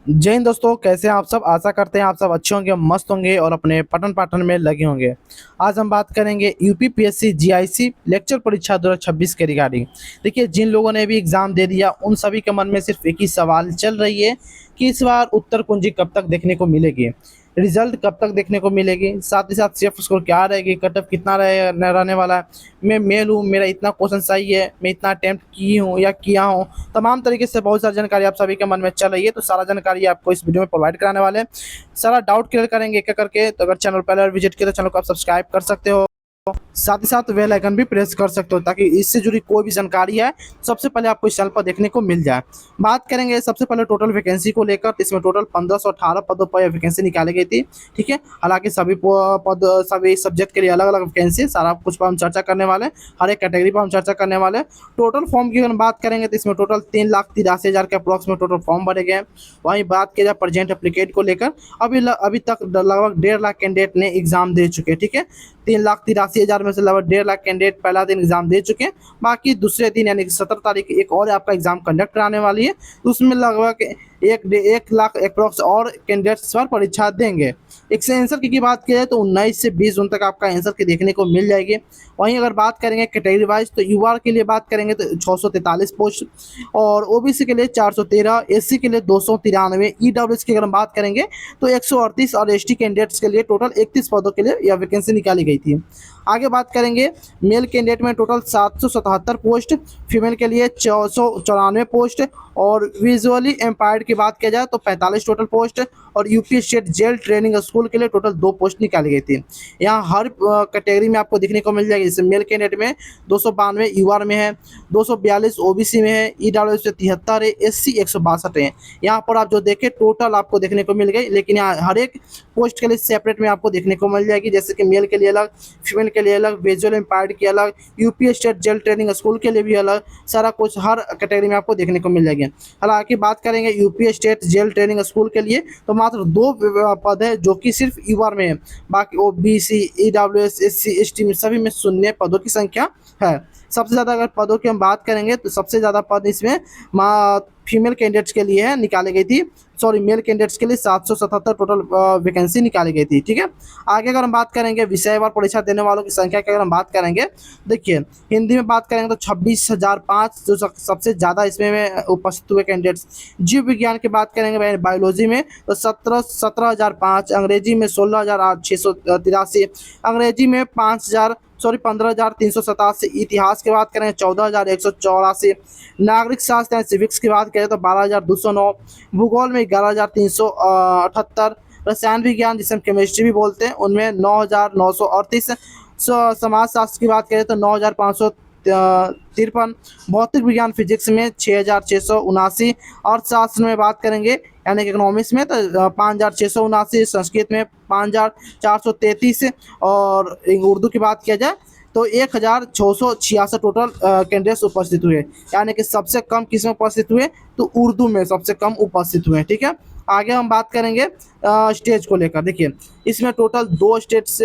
जय हिंद दोस्तों, कैसे हैं आप सब। आशा करते हैं आप सब अच्छे होंगे, मस्त होंगे और अपने पठन पाठन में लगे होंगे। आज हम बात करेंगे यूपीपीएससी जीआईसी लेक्चर परीक्षा 2026 के रिगार्डिंग। देखिए, जिन लोगों ने भी एग्जाम दे दिया उन सभी के मन में सिर्फ एक ही सवाल चल रही है कि इस बार उत्तर कुंजी कब तक देखने को मिलेगी, रिजल्ट कब तक देखने को मिलेगी, साथ ही साथ सेफ स्कोर क्या रहेगी, कट ऑफ कितना रहने वाला है, मैं मेल हूँ, मेरा इतना क्वेश्चन सही है, मैं इतना अटेम्प्ट की हूँ या किया हूँ। तमाम तरीके से बहुत सारी जानकारी आप सभी के मन में चल रही है, तो सारा जानकारी आपको इस वीडियो में प्रोवाइड कराने वाले हैं। सारा डाउट क्लियर करेंगे एक एक करके। तो अगर चैनल पहले विजिट किया तो चैनल को आप सब्सक्राइब कर सकते हो, साथ ही साथ बेल आइकन भी प्रेस कर सकते हो ताकि इससे जुड़ी कोई भी जानकारी है सबसे पहले आपको इस चैनल पर देखने को मिल जाए। बात करेंगे सबसे पहले टोटल वैकेंसी को लेकर, तो इसमें टोटल 1518 पदों पर वैकेंसी निकाली गई थी। ठीक है, हालांकि सभी सब्जेक्ट के लिए अलग अलग वैकेंसी, सारा कुछ पर हम चर्चा करने वाले हैं, हर एक कैटेगरी पर हम चर्चा करने वाले हैं। टोटल फॉर्म की अगर बात करेंगे तो इसमें टोटल 3,83,000 के अप्रॉक्स में टोटल फॉर्म भरे गए हैं। वहीं बात किया जाए प्रेजेंट एप्लीकेट को लेकर, अभी तक लगभग 1.5 लाख कैंडिडेट ने एग्जाम दे चुके हैं। ठीक है, 3,83,000 में से लगभग 1.5 लाख कैंडिडेट पहला दिन एग्जाम दे चुके हैं। बाकी दूसरे दिन यानी कि 17 तारीख एक और आपका एग्जाम कंडक्ट कराने वाली है, तो उसमें लगभग 1 लाख अप्रॉक्स और कैंडिडेट इस बार परीक्षा देंगे। एक से आंसर की बात की जाए तो 19 से 20 जून तक आपका आंसर की देखने को मिल जाएगी। वहीं अगर बात करेंगे कैटेगरी वाइज, तो यूआर के लिए बात करेंगे तो 643 पोस्ट और ओबीसी के लिए 413, एससी के लिए 293, ईडब्ल्यूएस की अगर हम बात करेंगे तो 138 और एसटी कैंडिडेट्स के लिए टोटल 31 पदों के लिए यह वैकेंसी निकाली गई थी। आगे बात करेंगे मेल कैंडिडेट में टोटल 777 पोस्ट, फीमेल के लिए 494 पोस्ट और विजुअली एम्पायर्ड की बात किया जाए तो 45 टोटल पोस्ट और UP state jail training school के लिए टोटल 2 पोस्ट निकाली गई थी। यहाँ हर कैटेगरी में आपको देखने को मिल जाएगी। जैसे मेल कैंडिडेट में 292 यूआर में है, 242 ओबीसी में है, ईडब्ल्यूएस 73 है, एससी 162 है। यहाँ पर आप जो देखें टोटल आपको देखने को मिल गई, लेकिन यहाँ हर एक पोस्ट के लिए सेपरेट में आपको देखने को मिल जाएगी। जैसे कि मेल के लिए अलग, फीमेल के लिए अलग, विजुअल एम्पायर्ड की अलग, UP state jail training school के लिए भी अलग, सारा कुछ हर कैटेगरी में आपको देखने को मिल जाएगी। हालांकि बात करेंगे UP state jail training school के लिए तो मात्र 2 पद है जो कि सिर्फ यूआर में है। बाकी ओबीसी, ईडब्ल्यूएस, एससी, एसटी में सभी में शून्य पदों की संख्या है। सबसे ज़्यादा अगर पदों की हम बात करेंगे तो सबसे ज़्यादा पद इसमें फीमेल कैंडिडेट्स के लिए है, निकाली गई थी। सॉरी, मेल कैंडिडेट्स के लिए 777 टोटल वैकेंसी निकाली गई थी। ठीक है, आगे अगर हम बात करेंगे विषयवार परीक्षा देने वालों की संख्या की अगर हम बात करेंगे, देखिए हिंदी में बात करेंगे तो 26,005 जो सबसे ज़्यादा इसमें उपस्थित हुए कैंडिडेट्स। जीव विज्ञान की बात करेंगे बायोलॉजी में तो 17,005, अंग्रेजी में 16,683, अंग्रेजी में 15,387, इतिहास की बात करें 14,184, नागरिक शास्त्र सिविक्स की बात करें तो 12,209, भूगोल में 11,378, रसायन विज्ञान जिसे हम केमिस्ट्री भी बोलते हैं उनमें 9,938, समाज शास्त्र की बात करें तो 9,553, भौतिक विज्ञान फिजिक्स में 6,679, अर्थशास्त्र में बात करेंगे यानी कि इकोनॉमिक्स में तो 5,679, संस्कृत में 5,433 और उर्दू की बात किया जाए तो 1,666 टोटल कैंडिडेट्स उपस्थित हुए। यानी कि सबसे कम किस में उपस्थित हुए तो उर्दू में सबसे कम उपस्थित हुए। ठीक है, आगे हम बात करेंगे स्टेज को लेकर। देखिए इसमें टोटल 2 स्टेज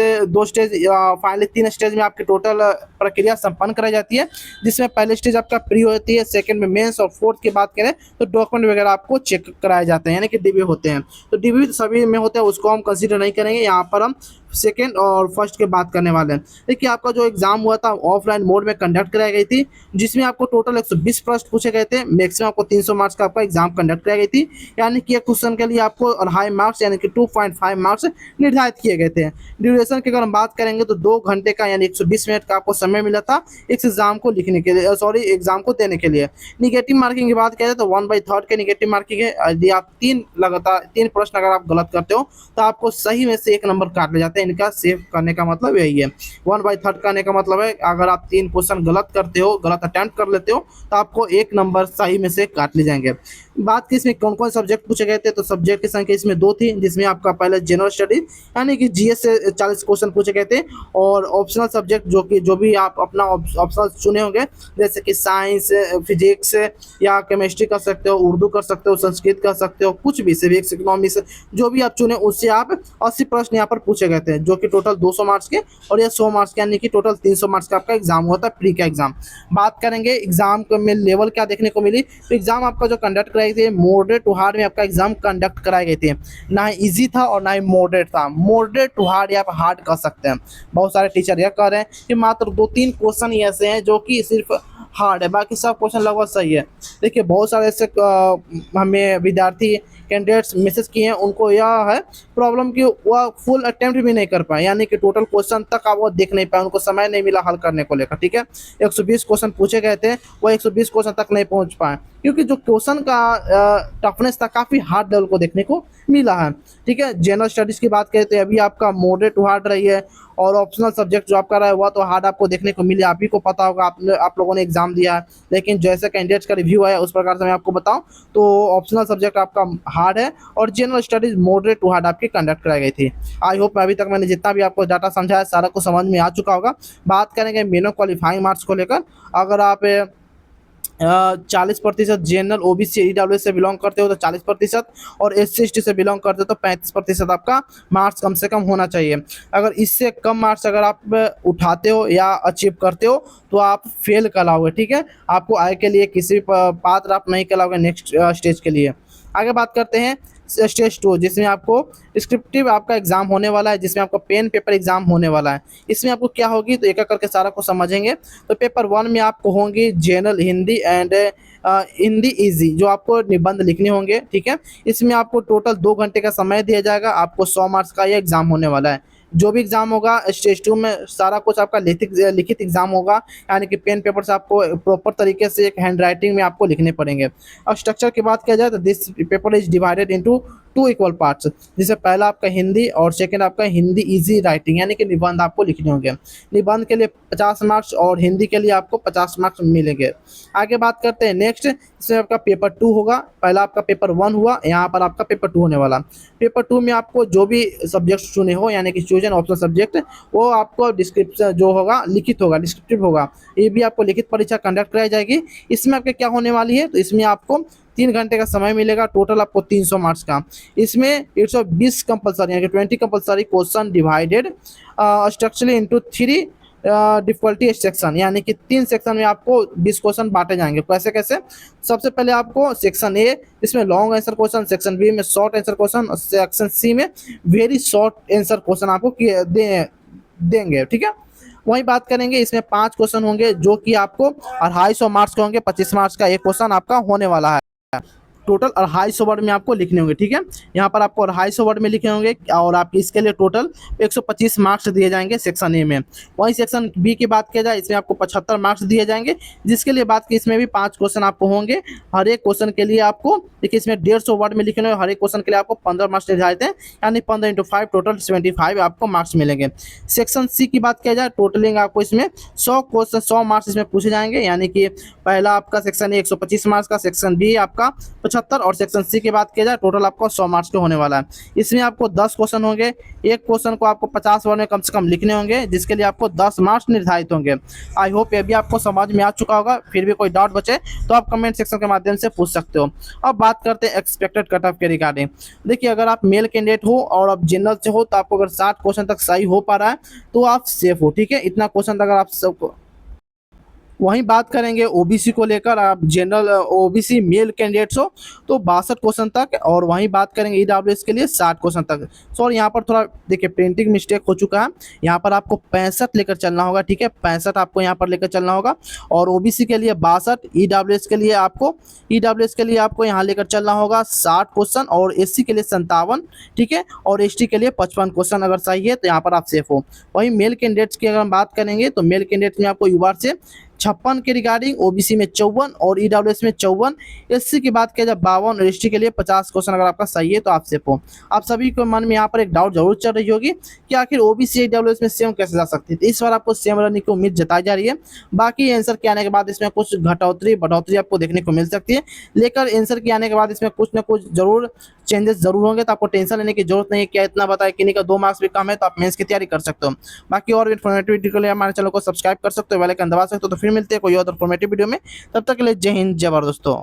फाइनली 3 स्टेज में आपकी टोटल प्रक्रिया संपन्न कराई जाती है, जिसमें पहले स्टेज आपका प्री होती है, सेकंड में मेंस और फोर्थ की बात करें तो डॉक्यूमेंट वगैरह आपको चेक कराए जाते हैं यानी कि डीबी होते हैं। तो डीबी सभी में होते हैं, उसको हम कंसीडर नहीं करेंगे। यहाँ पर हम सेकेंड और फर्स्ट की बात करने वाले हैं। देखिए आपका जो एग्जाम हुआ था ऑफलाइन मोड में कंडक्ट कराई गई थी, जिसमें आपको टोटल 120 प्रश्न पूछे गए थे। मैक्सिमम आपको 300 मार्क्स का आपका एग्जाम कंडक्ट कराई गई थी, यानी कि एक क्वेश्चन के लिए आपको हाई मार्क्स यानी कि 2.5 मार्क्स निर्धारित किए गए थे। ड्यूरेशन की अगर हम बात करेंगे तो 2 घंटे का यानी 120 मिनट का आपको समय मिला था इस एग्जाम को लिखने के लिए, सॉरी एग्जाम को देने के लिए। निगेटिव मार्किंग की बात करें तो 1/3 के निगेटिव मार्किंग है। यदि आप 3 प्रश्न अगर आप गलत करते हो तो आपको सही में से 1 नंबर काट ले जाते हैं। इनका सेव करने का मतलब यही है। 1/3 करने का मतलब है अगर आप 3 क्वेश्चन गलत करते हो, गलत अटेम्प्ट कर लेते हो तो आपको 1 नंबर सही में से काट ले जाएंगे। बात की इसमें कौन कौन सब्जेक्ट पूछे गए थे, तो सब्जेक्ट की संख्या इसमें 2 थी, जिसमें आपका पहले जनरल स्टडी यानी कि जीएस से 40 क्वेश्चन पूछे गए थे और ऑप्शनल सब्जेक्ट जो भी आप अपना ऑप्शनल चुने होंगे, जैसे कि साइंस, फिजिक्स या केमिस्ट्री कर सकते हो, उर्दू कर सकते हो, संस्कृत कर सकते हो, कुछ भी सिविक्स, इकोनॉमिक्स जो भी आप चुने उससे आप 80 प्रश्न यहाँ पर पूछे गए थे, जो कि टोटल 200 मार्क्स के और ये 100 मार्क्स के यानी कि टोटल 300 मार्क्स का आपका एग्जाम हुआ था, प्री का एग्जाम। बात करेंगे एग्जाम में लेवल क्या देखने को मिली, तो एग्जाम आपका जो कंडक्ट कराई कराई थी, मॉडरेट टू हार्ड में आपका एग्जाम कंडक्ट कराए गए थे। ना ही ईजी था और ना ही मॉडरेट था, मॉडरेट टू हार्ड या आप हार्ड कह सकते हैं। बहुत सारे टीचर यह कह रहे हैं कि मात्र 2-3 क्वेश्चन ही ऐसे हैं जो कि सिर्फ हार्ड है, बाकी सब क्वेश्चन लगभग सही है। देखिए बहुत सारे ऐसे हमें विद्यार्थी कैंडिडेट्स मैसेज किए हैं, उनको यह है प्रॉब्लम कि वह फुल अटेम्प्ट भी नहीं कर पाए, यानी कि टोटल क्वेश्चन तक आप वो देख नहीं पाए, उनको समय नहीं मिला हल करने को लेकर। ठीक है, 120 क्वेश्चन पूछे गए थे, वो 120 क्वेश्चन तक नहीं पहुंच पाए, क्योंकि जो क्वेश्चन का टफनेस था काफ़ी हार्ड लेवल को देखने को मिला है। ठीक है, जनरल स्टडीज़ की बात करें तो अभी आपका मॉडरेट टू हार्ड रही है, और ऑप्शनल सब्जेक्ट जो आपका रहा है वह तो हार्ड आपको देखने को मिले। आप ही को पता होगा, आप लोगों ने एग्जाम दिया है, लेकिन जैसे कैंडिडेट्स का रिव्यू है उस प्रकार से मैं आपको बताऊं तो ऑप्शनल सब्जेक्ट आपका हार्ड है और general studies moderate to hard आपकी कंडक्ट कराई गई थी। आई होप अभी तक मैंने जितना भी आपको डाटा समझाया सारा कुछ समझ में आ चुका होगा। बात करेंगे मिनिमम क्वालिफाइंग मार्क्स को लेकर। अगर आप 40% जनरल ओबीसी ईडब्ल्यूएस से बिलोंग करते हो तो 40%, और एससी एसटी से बिलोंग करते हो तो 35% आपका मार्क्स कम से कम होना चाहिए। अगर इससे कम मार्क्स अगर आप उठाते हो या अचीव करते हो तो आप फेल कहलाओगे। ठीक है, आपको आगे के लिए किसी भी पात्र आप नहीं कहलाओगे नेक्स्ट स्टेज के लिए। आगे बात करते हैं स्टेज 2, जिसमें आपको डिस्क्रिप्टिव आपका एग्जाम होने वाला है, जिसमें आपका पेन पेपर एग्जाम होने वाला है। इसमें आपको क्या होगी तो एक एक करके सारा को समझेंगे। तो पेपर 1 में आपको होंगी general Hindi and Hindi easy, जो आपको निबंध लिखने होंगे। ठीक है, इसमें आपको टोटल 2 घंटे का समय दिया जाएगा। आपको 100 मार्क्स का ये एग्जाम होने वाला है। जो भी एग्जाम होगा स्टेज 2 में सारा कुछ आपका लिखित एग्जाम होगा, यानी कि पेन पेपर से आपको प्रॉपर तरीके से एक हैंड राइटिंग में आपको लिखने पड़ेंगे। और स्ट्रक्चर की बात किया जाए तो this paper is divided into 2 equal parts, जिससे पहला आपका हिंदी और सेकंड आपका हिंदी इजी राइटिंग, यानी कि निबंध आपको लिखने होंगे। निबंध के लिए 50 मार्क्स और हिंदी के लिए आपको 50 मार्क्स मिलेंगे। आगे बात करते हैं नेक्स्ट, इसमें आपका पेपर 2 होगा। पहला आपका पेपर 1 हुआ, यहाँ पर आपका पेपर 2 होने वाला। पेपर 2 में आपको जो भी सब्जेक्ट चुने हो, यानी कि चूजन ऑप्शनल सब्जेक्ट, वो आपको डिस्क्रिप्शन जो होगा लिखित होगा, डिस्क्रिप्टिव होगा। ये भी आपको लिखित परीक्षा कंडक्ट कराई जाएगी। इसमें आपके क्या होने वाली है तो इसमें आपको 3 घंटे का समय मिलेगा, टोटल आपको 300 मार्क्स का। इसमें 120 कंपलसरी, यानी कि 20 compulsory question divided structurally into 3 difficulty section, यानी कि 3 सेक्शन में आपको 20 क्वेश्चन बांटे जाएंगे। कैसे कैसे? सबसे पहले आपको सेक्शन ए, इसमें long answer question, section B में शॉर्ट आंसर क्वेश्चन, और सेक्शन सी में वेरी शॉर्ट आंसर क्वेश्चन आपको देंगे। ठीक है, वही बात करेंगे, इसमें 5 क्वेश्चन होंगे जो कि आपको 250 मार्क्स के होंगे। 25 मार्क्स का एक क्वेश्चन आपका होने वाला है। टोटल 250 वर्ड में आपको लिखने होंगे। ठीक है, यहाँ पर आपको 250 वर्ड में लिखने होंगे, और आप इसके लिए टोटल 125 मार्क्स दिए जाएंगे सेक्शन ए में। वहीं सेक्शन बी की बात किया जाए, इसमें आपको 75 मार्क्स दिए जाएंगे, जिसके लिए बात की इसमें भी 5 क्वेश्चन आपको होंगे। हर एक क्वेश्चन के लिए आपको देखिए इसमें 150 वर्ड में लिखने होंगे। हर एक क्वेश्चन के लिए आपको 15 मार्क्स निर्धारित हैं, यानी 15 × 5 टोटल 75 आपको मार्क्स मिलेंगे। सेक्शन सी की बात किया जाए, टोटलिंग आपको इसमें 100 क्वेश्चन 100 मार्क्स इसमें पूछे जाएंगे, यानी कि पहला आपका सेक्शन ए 125 मार्क्स का, सेक्शन बी आपका 75, और सेक्शन सी की बात किया जाए टोटल आपको 100 मार्क्स के होने वाला है। इसमें आपको 10 क्वेश्चन होंगे। एक क्वेश्चन को आपको 50 वर्ड में कम से कम लिखने होंगे, जिसके लिए आपको 10 मार्क्स निर्धारित होंगे। आई होप ये भी आपको समझ में आ चुका होगा। फिर भी कोई डाउट बचे तो आप कमेंट सेक्शन के माध्यम से पूछ सकते हो। अब बात करते हैं एक्सपेक्टेड कट ऑफ के रिगार्डिंग। देखिए, अगर आप मेल कैंडिडेट हो और आप जनरल से हो तो आपको अगर 60 क्वेश्चन तक सही हो पा रहा है तो आप सेफ हो। ठीक है, इतना क्वेश्चन अगर आप सबको। वहीं बात करेंगे ओबीसी को लेकर, आप जनरल ओबीसी मेल कैंडिडेट्स हो तो 62 क्वेश्चन तक, और वहीं बात करेंगे ईडब्ल्यूएस के लिए 60 क्वेश्चन तक। सॉरी, यहाँ पर थोड़ा देखिए प्रिंटिंग मिस्टेक हो चुका है, यहाँ पर आपको 65 लेकर चलना होगा। ठीक है, 65 आपको यहाँ पर लेकर चलना होगा, और ओबीसी के लिए 62, ईडब्ल्यूएस के लिए आपको यहाँ लेकर चलना होगा 60 क्वेश्चन, और एससी के लिए 57। ठीक है, और एसटी के लिए 55 क्वेश्चन अगर सही है तो यहाँ पर आप सेफ हो। वहीं मेल कैंडिडेट्स की अगर हम बात करेंगे तो मेल कैंडिडेट्स में आपको यूआर से 56 के रिगार्डिंग, ओबीसी में 54 और ईडब्ल्यूएस में 54, एससी की बात किया जाए 52, और एसटी के लिए 50 क्वेश्चन अगर आपका सही है तो आप सेफ हो। आप सभी को मन में यहाँ पर एक डाउट जरूर चल रही होगी कि आखिर ओबीसी ईडब्ल्यूएस में सेम कैसे जा सकती है। तो इस बार आपको सेम रहने की उम्मीद जताई जा रही है। बाकी आंसर के आने के बाद इसमें कुछ घटौतरी बढ़ोतरी आपको देखने को मिल सकती है, लेकर आंसर के आने के बाद इसमें कुछ ना कुछ जरूर चेंजेस जरूर होंगे। तो आपको टेंशन लेने की जरूरत नहीं है। क्या इतना बताया कि नहीं का 2 मार्क्स भी कम है तो आप मेंस की तैयारी कर सकते हो। बाकी और भी इन्फॉर्मेटिव वीडियो के लिए हमारे चैनल को सब्सक्राइब कर सकते हो, बेल आइकन दबा सकते हो। तो फिर मिलते हैं कोई और इन्फॉर्मेटिव वीडियो में, तब तक के लिए जय हिंद जय भारत दोस्तों।